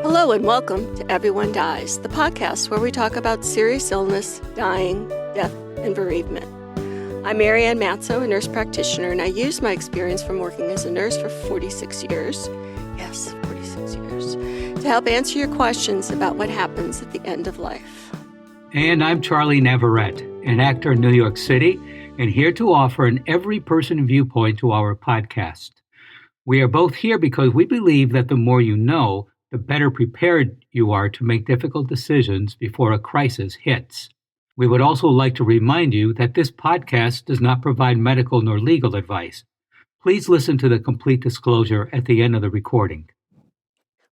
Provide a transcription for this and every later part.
Hello and welcome to Everyone Dies, the podcast where we talk about serious illness, dying, death, and bereavement. I'm Marianne Matzo, a nurse practitioner, and I use my experience from working as a nurse for 46 years, yes, 46 years, to help answer your questions about what happens at the end of life. And I'm Charlie Navarrete, an actor in New York City, and here to offer an every-person viewpoint to our podcast. We are both here because we believe that the more you know, the better prepared you are to make difficult decisions before a crisis hits. We would also like to remind you that this podcast does not provide medical nor legal advice. Please listen to the complete disclosure at the end of the recording.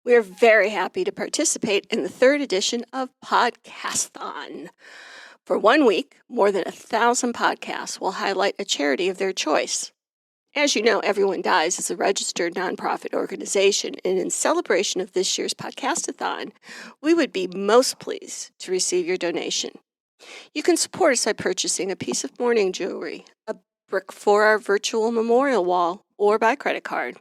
We are very happy to participate in the third edition of Podcastathon. For 1 week, more than 1,000 podcasts will highlight a charity of their choice. As you know, Everyone Dies is a registered nonprofit organization, and in celebration of this year's Podcastathon, we would be most pleased to receive your donation. You can support us by purchasing a piece of mourning jewelry, a brick for our virtual memorial wall, or by credit card.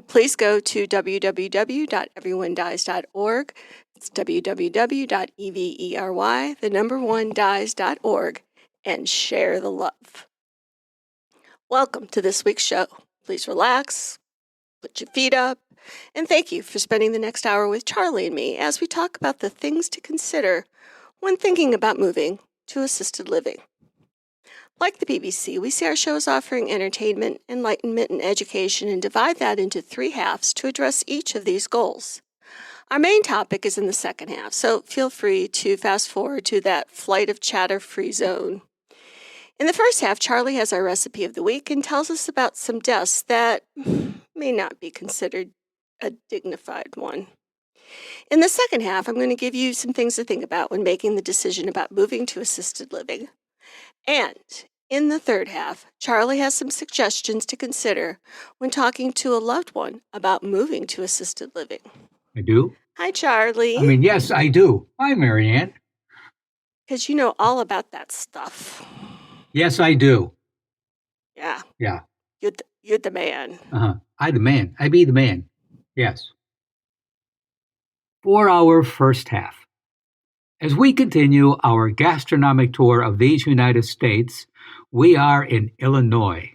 Please go to www.everyonedies.org. It's www.every1dies.org, and share the love. Welcome to this week's show. Please relax, put your feet up, and thank you for spending the next hour with Charlie and me as we talk about the things to consider when thinking about moving to assisted living. Like the BBC, we see our shows offering entertainment, enlightenment, and education and divide that into 3 halves to address each of these goals. Our main topic is in the second half, so feel free to fast forward to that flight of chatter-free zone. In the first half, Charlie has our recipe of the week and tells us about some deaths that may not be considered a dignified one. In the second half, I'm going to give you some things to think about when making the decision about moving to assisted living. And in the third half, Charlie has some suggestions to consider when talking to a loved one about moving to assisted living. I do? Hi, Charlie. Yes, I do. Hi, Marianne. Because you know all about that stuff. Yes, I do. Yeah. Yeah. You're the man. I the man. I be the man. Yes. For our first half. As we continue our gastronomic tour of these United States, we are in Illinois.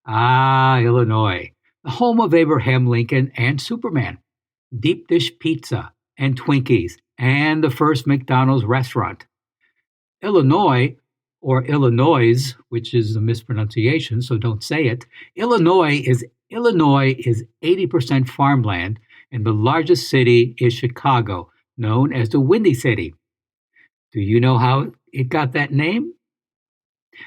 Illinois, the home of Abraham Lincoln and Superman, deep dish pizza and Twinkies, and the first McDonald's restaurant. Illinois, or Illinois, which is a mispronunciation, so don't say it. Illinois is 80% farmland, and the largest city is Chicago, known as the Windy City. Do you know how it got that name?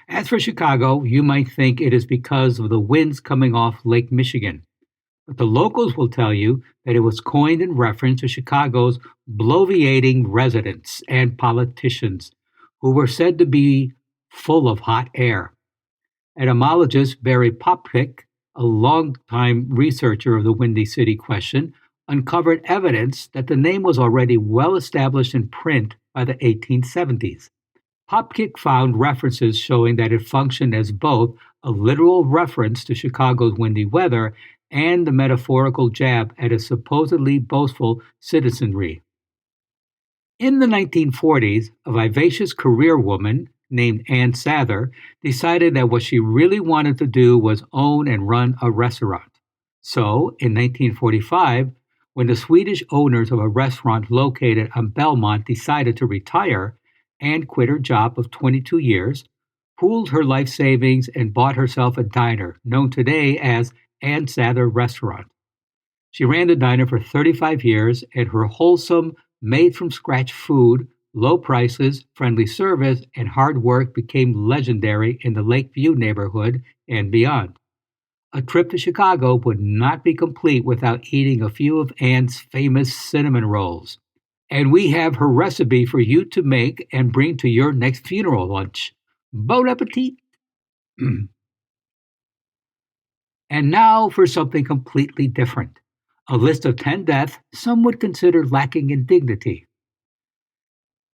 As for Chicago, you might think it is because of the winds coming off Lake Michigan. But the locals will tell you that it was coined in reference to Chicago's bloviating residents and politicians, who were said to be full of hot air. Etymologist Barry Poppick, a longtime researcher of the Windy City question, uncovered evidence that the name was already well established in print by the 1870s. Poppick found references showing that it functioned as both a literal reference to Chicago's windy weather and the metaphorical jab at its supposedly boastful citizenry. In the 1940s, a vivacious career woman named Ann Sather decided that what she really wanted to do was own and run a restaurant. So, in 1945, when the Swedish owners of a restaurant located on Belmont decided to retire, Ann quit her job of 22 years, pooled her life savings, and bought herself a diner, known today as Ann Sather Restaurant. She ran the diner for 35 years, and her wholesome, made-from-scratch food, low prices, friendly service, and hard work became legendary in the Lakeview neighborhood and beyond. A trip to Chicago would not be complete without eating a few of Ann's famous cinnamon rolls. And we have her recipe for you to make and bring to your next funeral lunch. Bon appetit! And now for something completely different. A list of 10 deaths some would consider lacking in dignity.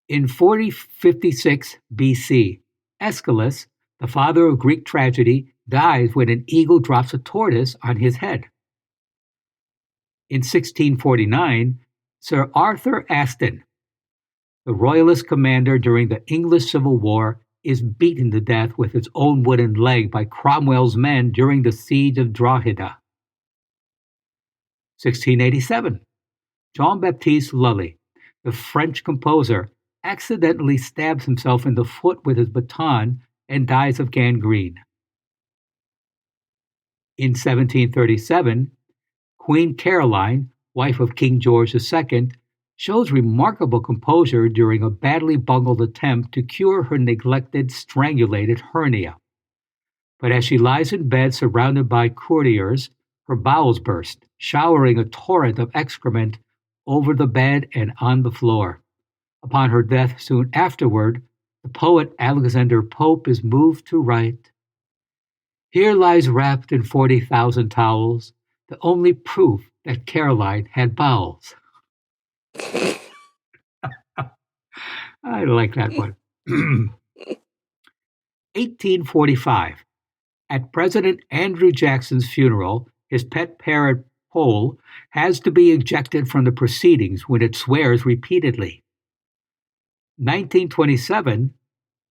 In 4056 BC, Aeschylus, the father of Greek tragedy, dies when an eagle drops a tortoise on his head. In 1649, Sir Arthur Aston, the Royalist commander during the English Civil War, is beaten to death with his own wooden leg by Cromwell's men during the siege of Drogheda. 1687. Jean-Baptiste Lully, the French composer, accidentally stabs himself in the foot with his baton and dies of gangrene. In 1737, Queen Caroline, wife of King George II, shows remarkable composure during a badly bungled attempt to cure her neglected strangulated hernia. But as she lies in bed surrounded by courtiers, her bowels burst, showering a torrent of excrement over the bed and on the floor. Upon her death soon afterward, the poet Alexander Pope is moved to write, "Here lies wrapped in 40,000 towels the only proof that Caroline had bowels." I like that one. 1845. At President Andrew Jackson's funeral, his pet parrot, Pole, has to be ejected from the proceedings when it swears repeatedly. 1927.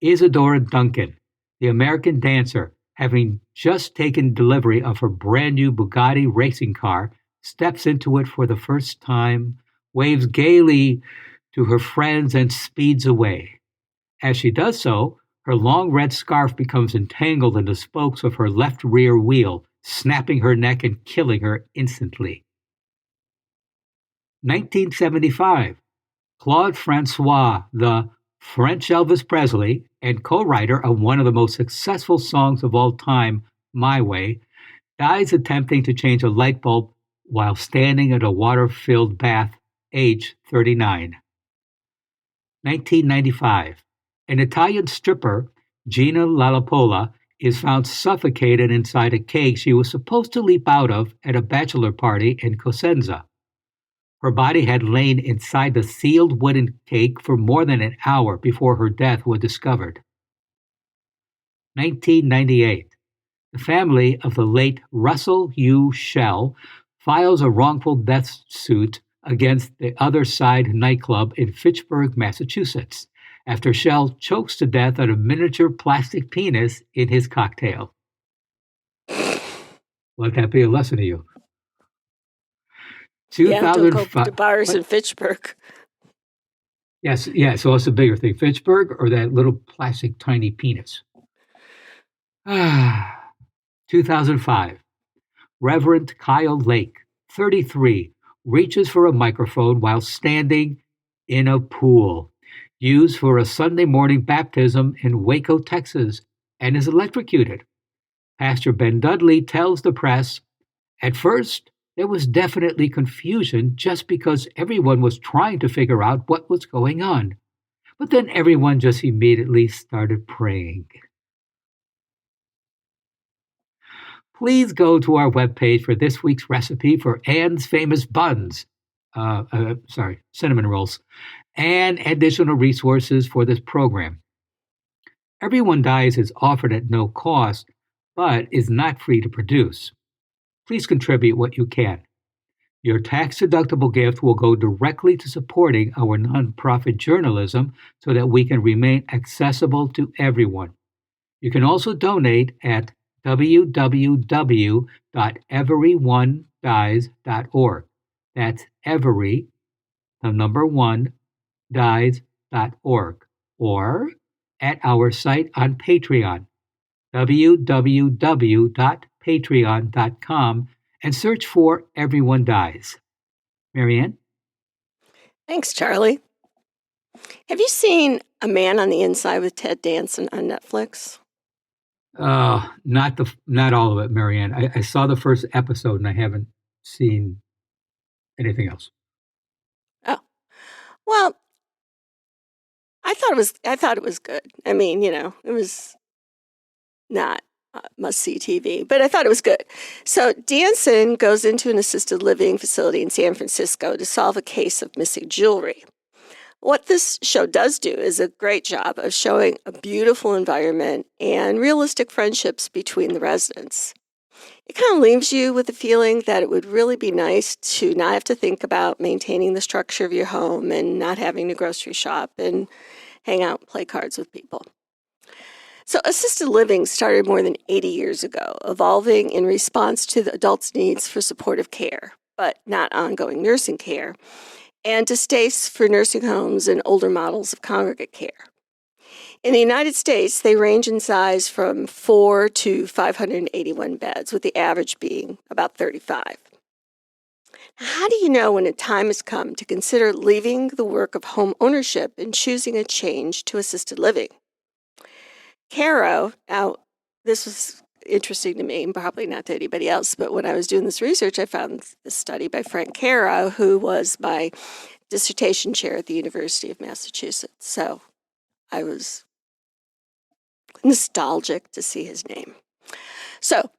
Isadora Duncan, the American dancer, having just taken delivery of her brand new Bugatti racing car, steps into it for the first time, waves gaily to her friends, and speeds away. As she does so, her long red scarf becomes entangled in the spokes of her left rear wheel, snapping her neck and killing her instantly. 1975. Claude Francois, the French Elvis Presley and co-writer of one of the most successful songs of all time, My Way, dies attempting to change a light bulb while standing in a water-filled bath, age 39. 1995. An Italian stripper, Gina Lalapola, is found suffocated inside a cake she was supposed to leap out of at a bachelor party in Cosenza. Her body had lain inside the sealed wooden cake for more than an hour before her death was discovered. 1998. The family of the late Russell U. Shell files a wrongful death suit against the Other Side nightclub in Fitchburg, Massachusetts, after Shell chokes to death on a miniature plastic penis in his cocktail. Let that be a lesson to you. Yeah, don't go to bars in Fitchburg. Yes, yeah, so what's the bigger thing, Fitchburg or that little plastic tiny penis? 2005. Reverend Kyle Lake, 33, reaches for a microphone while standing in a pool used for a Sunday morning baptism in Waco, Texas, and is electrocuted. Pastor Ben Dudley tells the press, "At first, there was definitely confusion just because everyone was trying to figure out what was going on. But then everyone just immediately started praying." Please go to our webpage for this week's recipe for Anne's famous buns, cinnamon rolls, and additional resources for this program. Everyone Dies is offered at no cost, but is not free to produce. Please contribute what you can. Your tax-deductible gift will go directly to supporting our nonprofit journalism so that we can remain accessible to everyone. You can also donate at www.everyonedies.org. That's every, the number one, dies.org. Or at our site on Patreon, www.patreon.com, and search for Everyone Dies. Marianne? Thanks, Charlie. Have you seen A Man on the Inside with Ted Danson on Netflix? Not all of it, Marianne. I saw the first episode and I haven't seen anything else. Oh, well, I thought it was good. I mean, it was not must-see TV, but I thought it was good. So Danson goes into an assisted living facility in San Francisco to solve a case of missing jewelry. What this show does do is a great job of showing a beautiful environment and realistic friendships between the residents. It kind of leaves you with the feeling that it would really be nice to not have to think about maintaining the structure of your home and not having to grocery shop and hang out and play cards with people. So assisted living started more than 80 years ago, evolving in response to the adults' needs for supportive care, but not ongoing nursing care, and distastes for nursing homes and older models of congregate care. In the United States, they range in size from 4 to 581 beds, with the average being about 35. How do you know when a time has come to consider leaving the work of home ownership and choosing a change to assisted living? Caro, now this was interesting to me and probably not to anybody else, but when I was doing this research, I found this study by Frank Caro, who was my dissertation chair at the University of Massachusetts. So I was nostalgic to see his name. So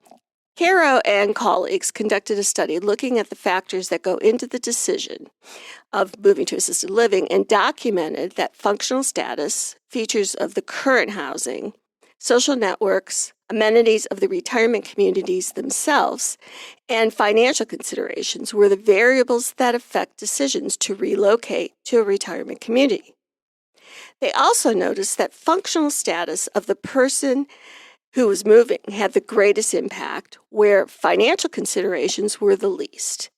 Caro and colleagues conducted a study looking at the factors that go into the decision of moving to assisted living and documented that functional status, features of the current housing, social networks, amenities of the retirement communities themselves, and financial considerations were the variables that affect decisions to relocate to a retirement community. They also noticed that functional status of the person who was moving had the greatest impact, where financial considerations were the least.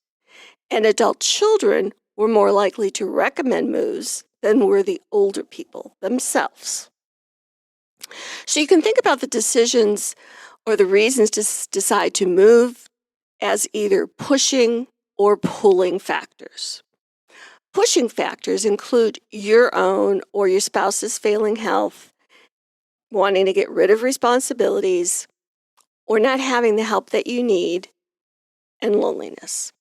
And adult children were more likely to recommend moves than were the older people themselves. So you can think about the decisions or the reasons to decide to move as either pushing or pulling factors. Pushing factors include your own or your spouse's failing health, wanting to get rid of responsibilities, or not having the help that you need, and loneliness.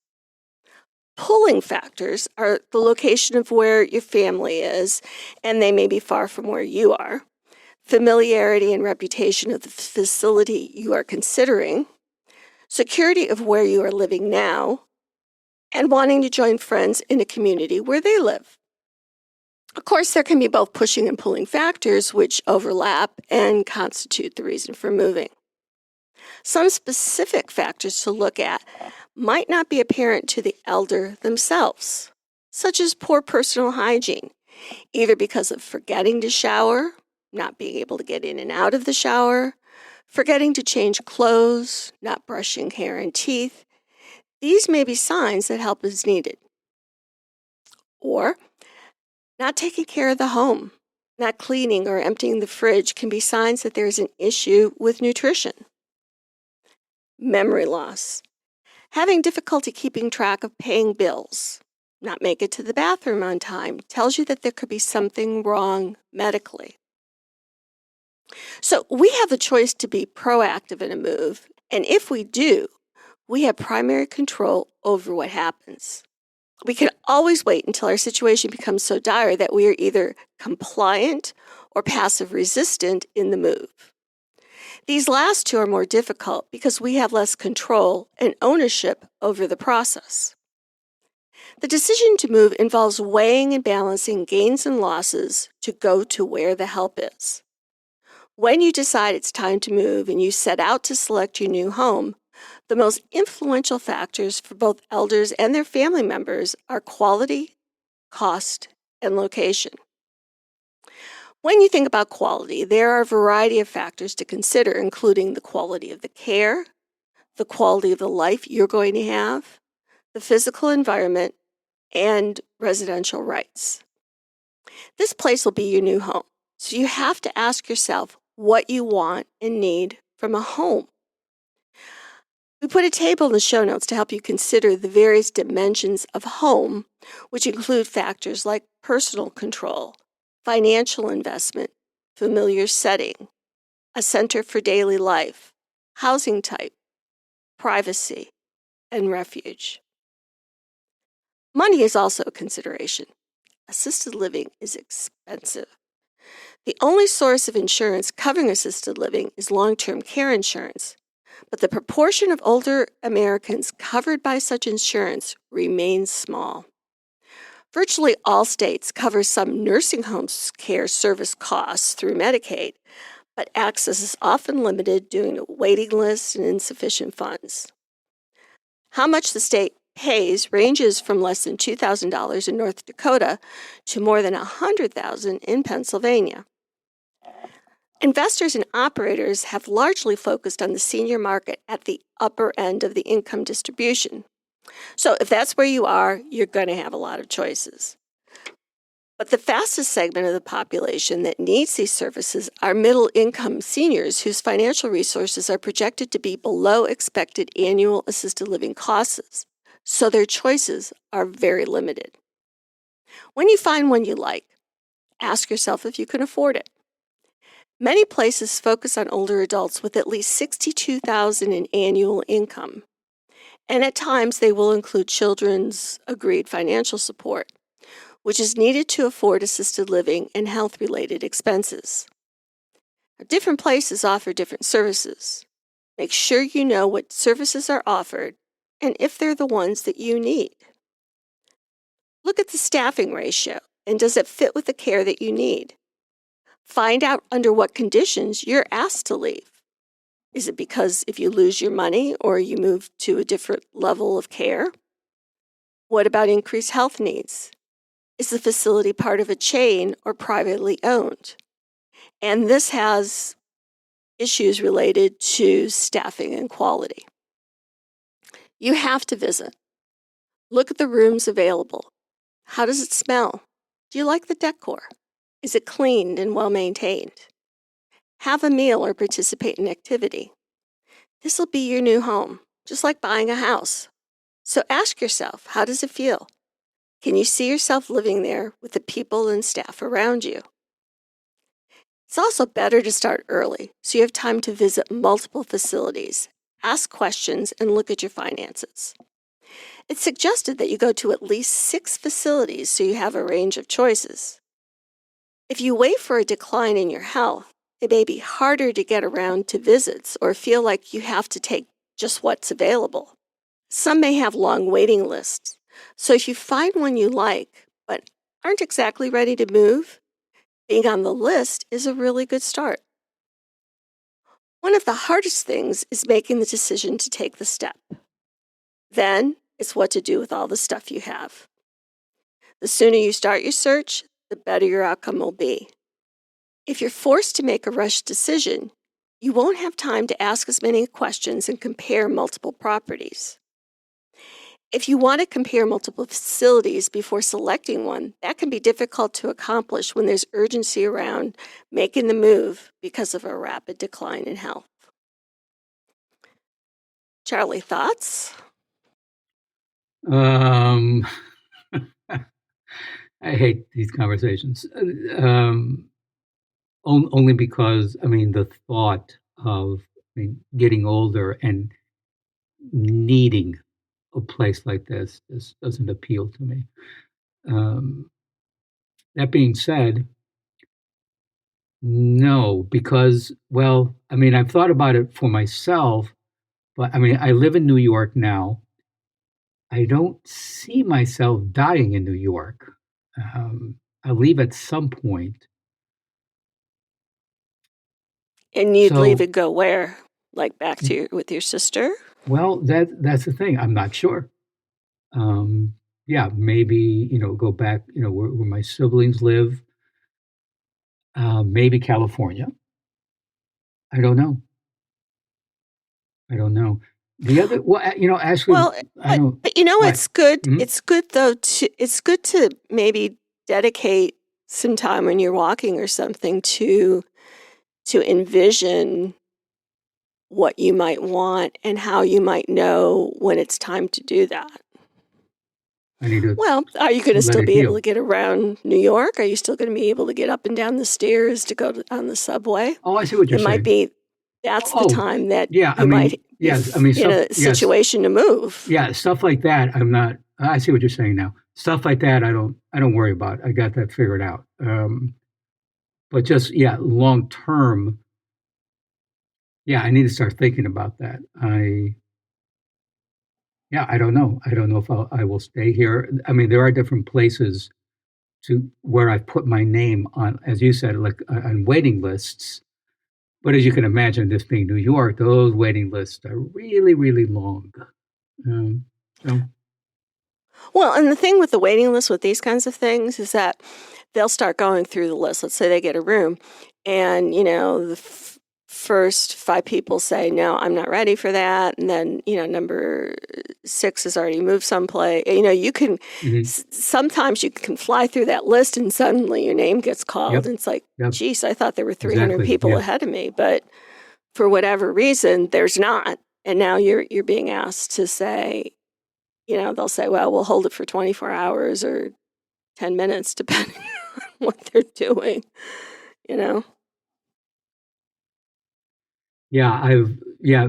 Pulling factors are the location of where your family is, and they may be far from where you are, familiarity and reputation of the facility you are considering, security of where you are living now, and wanting to join friends in a community where they live. Of course, there can be both pushing and pulling factors which overlap and constitute the reason for moving. Some specific factors to look at might not be apparent to the elder themselves, such as poor personal hygiene, either because of forgetting to shower, not being able to get in and out of the shower, forgetting to change clothes, not brushing hair and teeth. These may be signs that help is needed. Or not taking care of the home, not cleaning or emptying the fridge can be signs that there is an issue with nutrition. Memory loss. Having difficulty keeping track of paying bills, not make it to the bathroom on time, tells you that there could be something wrong medically. So we have the choice to be proactive in a move, and if we do, we have primary control over what happens. We can always wait until our situation becomes so dire that we are either compliant or passive resistant in the move. These last two are more difficult because we have less control and ownership over the process. The decision to move involves weighing and balancing gains and losses to go to where the help is. When you decide it's time to move and you set out to select your new home, the most influential factors for both elders and their family members are quality, cost, and location. When you think about quality, there are a variety of factors to consider, including the quality of the care, the quality of the life you're going to have, the physical environment, and residential rights. This place will be your new home, so you have to ask yourself what you want and need from a home. We put a table in the show notes to help you consider the various dimensions of home, which include factors like personal control, financial investment, familiar setting, a center for daily life, housing type, privacy, and refuge. Money is also a consideration. Assisted living is expensive. The only source of insurance covering assisted living is long-term care insurance, but the proportion of older Americans covered by such insurance remains small. Virtually all states cover some nursing home care service costs through Medicaid, but access is often limited due to waiting lists and insufficient funds. How much the state pays ranges from less than $2,000 in North Dakota to more than $100,000 in Pennsylvania. Investors and operators have largely focused on the senior market at the upper end of the income distribution. So if that's where you are, you're going to have a lot of choices. But the fastest segment of the population that needs these services are middle-income seniors whose financial resources are projected to be below expected annual assisted living costs, so their choices are very limited. When you find one you like, ask yourself if you can afford it. Many places focus on older adults with at least $62,000 in annual income, and at times they will include children's agreed financial support, which is needed to afford assisted living and health-related expenses. Different places offer different services. Make sure you know what services are offered and if they're the ones that you need. Look at the staffing ratio, and does it fit with the care that you need? Find out under what conditions you're asked to leave. Is it because if you lose your money or you move to a different level of care? What about increased health needs? Is the facility part of a chain or privately owned? And this has issues related to staffing and quality. You have to visit. Look at the rooms available. How does it smell? Do you like the decor? Is it cleaned and well maintained? Have a meal or participate in activity. This will be your new home, just like buying a house. So ask yourself, how does it feel? Can you see yourself living there with the people and staff around you? It's also better to start early, so you have time to visit multiple facilities, ask questions, and look at your finances. It's suggested that you go to at least 6 facilities so you have a range of choices. If you wait for a decline in your health, it may be harder to get around to visits or feel like you have to take just what's available. Some may have long waiting lists, so if you find one you like but aren't exactly ready to move, being on the list is a really good start. One of the hardest things is making the decision to take the step. Then it's what to do with all the stuff you have. The sooner you start your search, the better your outcome will be. If you're forced to make a rushed decision, you won't have time to ask as many questions and compare multiple properties. If you want to compare multiple facilities before selecting one, that can be difficult to accomplish when there's urgency around making the move because of a rapid decline in health. Charlie, thoughts? I hate these conversations. Only because, the thought of getting older and needing a place like this doesn't appeal to me. That being said, no, because, I've thought about it for myself, but I live in New York now. I don't see myself dying in New York. I leave at some point. And you'd leave and go where? Like back to with your sister? Well, that's the thing. I'm not sure. Yeah, maybe, go back, where my siblings live. Maybe California. I don't know. The other, actually, Well, but what? it's good. Mhm. It's good though. It's good to maybe dedicate some time when you're walking or something to envision what you might want and how you might know when it's time to do that. I need to Well, are you going to let still it be able heal. to get around New York? Are you still going to be able to get up and down the stairs to go on the subway? Oh, I see what you're It might saying. be that's the Oh, time that yeah, you might be yes, in stuff, a yes, situation to move. yeah, stuff like that. I see what you're saying now. Stuff like that, I don't worry about. I got that figured out. But just, yeah, long term, yeah, I need to start thinking about that. Yeah, I don't know. I don't know if I will stay here. There are different places to where I put my name on, as you said, like on waiting lists. But as you can imagine, this being New York, those waiting lists are really, really long. So, Well, and the thing with the waiting list with these kinds of things is that they'll start going through the list. Let's say they get a room, and the first 5 people say, "No, I'm not ready for that," and then number 6 has already moved someplace. You can sometimes you can fly through that list, and suddenly your name gets called, Yep. and it's like, Yep. "Geez, I thought there were 300 Exactly. people Yeah. ahead of me," but for whatever reason, there's not, and now you're being asked to say. They'll say, well, we'll hold it for 24 hours or 10 minutes, depending on what they're doing, Yeah,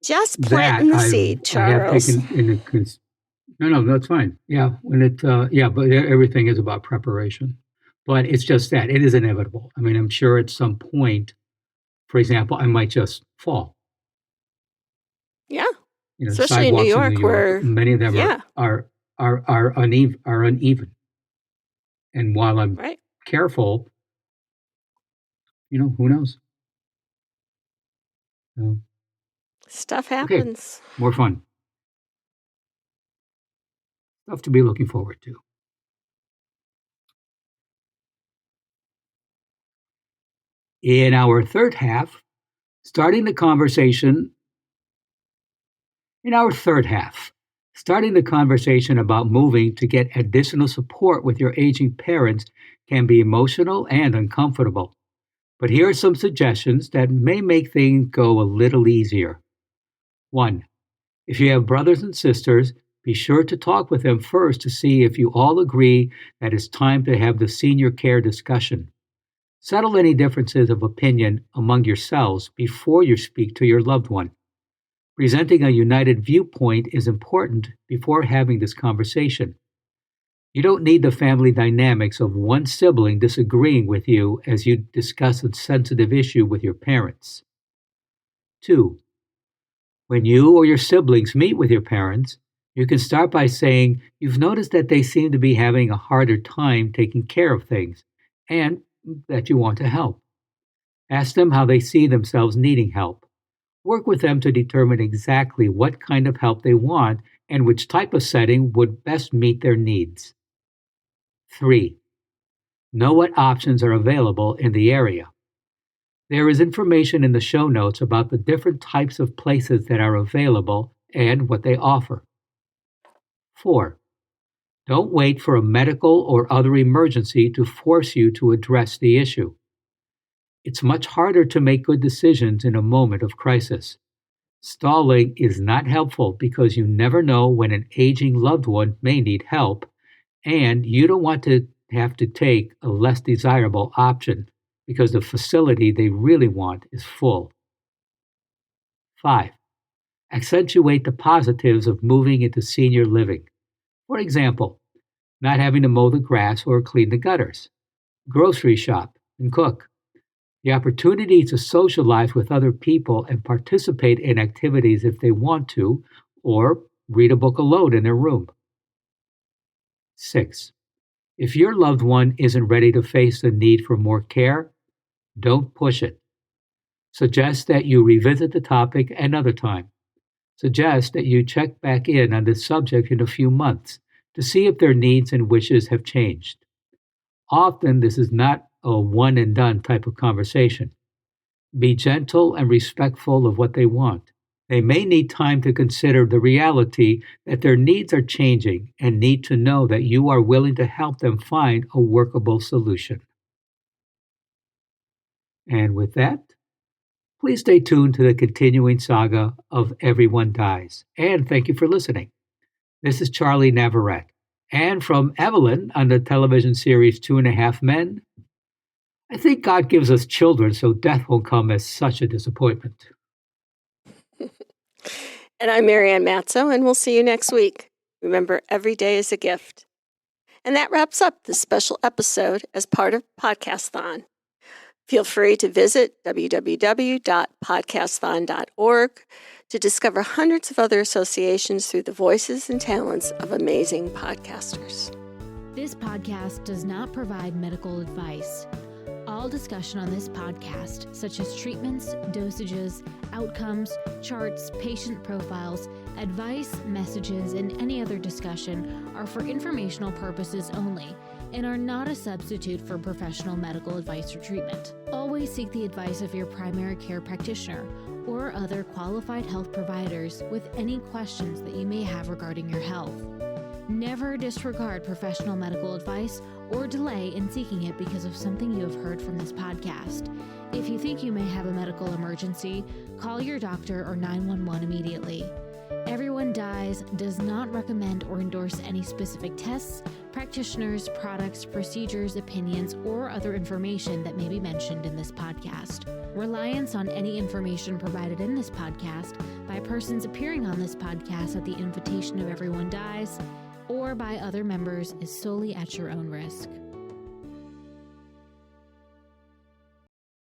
Just that planting the seed, I have Charles. taken into no, that's fine. Yeah, but everything is about preparation. But it's just that it is inevitable. I mean, I'm sure at some point, for example, I might just fall. Yeah, especially in New Sidewalks in New York York, where, many of them yeah, are uneven. And while I'm right. careful, who knows? So, Stuff okay, happens. more fun. Stuff to be looking forward to. In our third half, starting the conversation starting the conversation about moving to get additional support with your aging parents can be emotional and uncomfortable. But here are some suggestions that may make things go a little easier. 1. If you have brothers and sisters, be sure to talk with them first to see if you all agree that it's time to have the senior care discussion. Settle any differences of opinion among yourselves before you speak to your loved one. Presenting a united viewpoint is important before having this conversation. You don't need the family dynamics of one sibling disagreeing with you as you discuss a sensitive issue with your parents. 2. When you or your siblings meet with your parents, you can start by saying you've noticed that they seem to be having a harder time taking care of things and that you want to help. Ask them how they see themselves needing help. Work with them to determine exactly what kind of help they want and which type of setting would best meet their needs. 3. Know what options are available in the area. There is information in the show notes about the different types of places that are available and what they offer. 4. Don't wait for a medical or other emergency to force you to address the issue. It's much harder to make good decisions in a moment of crisis. Stalling is not helpful because you never know when an aging loved one may need help, and you don't want to have to take a less desirable option because the facility they really want is full. 5. Accentuate the positives of moving into senior living. For example, not having to mow the grass or clean the gutters, grocery shop, and cook. The opportunity to socialize with other people and participate in activities if they want to, or read a book alone in their room. 6. If your loved one isn't ready to face the need for more care, don't push it. Suggest that you revisit the topic another time. Suggest that you check back in on this subject in a few months to see if their needs and wishes have changed. Often, this is not a one and done type of conversation. Be gentle and respectful of what they want. They may need time to consider the reality that their needs are changing and need to know that you are willing to help them find a workable solution. And with that, please stay tuned to the continuing saga of Everyone Dies. And thank you for listening. This is Charlie Navarrete. And from Evelyn on the television series 2.5 Men, I think God gives us children so death won't come as such a disappointment. And I'm Marianne Matzo, and we'll see you next week. Remember, every day is a gift. And that wraps up this special episode as part of Podcasthon. Feel free to visit www.podcasthon.org to discover hundreds of other associations through the voices and talents of amazing podcasters. This podcast does not provide medical advice. All All discussion on this podcast, such as treatments, dosages, outcomes, charts, patient profiles, advice, messages, and any other discussion are for informational purposes only and are not a substitute for professional medical advice or treatment. Always seek the advice of your primary care practitioner or other qualified health providers with any questions that you may have regarding your health. Never disregard professional medical advice or delay in seeking it because of something you have heard from this podcast. If you think you may have a medical emergency, call your doctor or 911 immediately. Everyone Dies does not recommend or endorse any specific tests, practitioners, products, procedures, opinions, or other information that may be mentioned in this podcast. Reliance on any information provided in this podcast by persons appearing on this podcast at the invitation of Everyone Dies or by other members is solely at your own risk.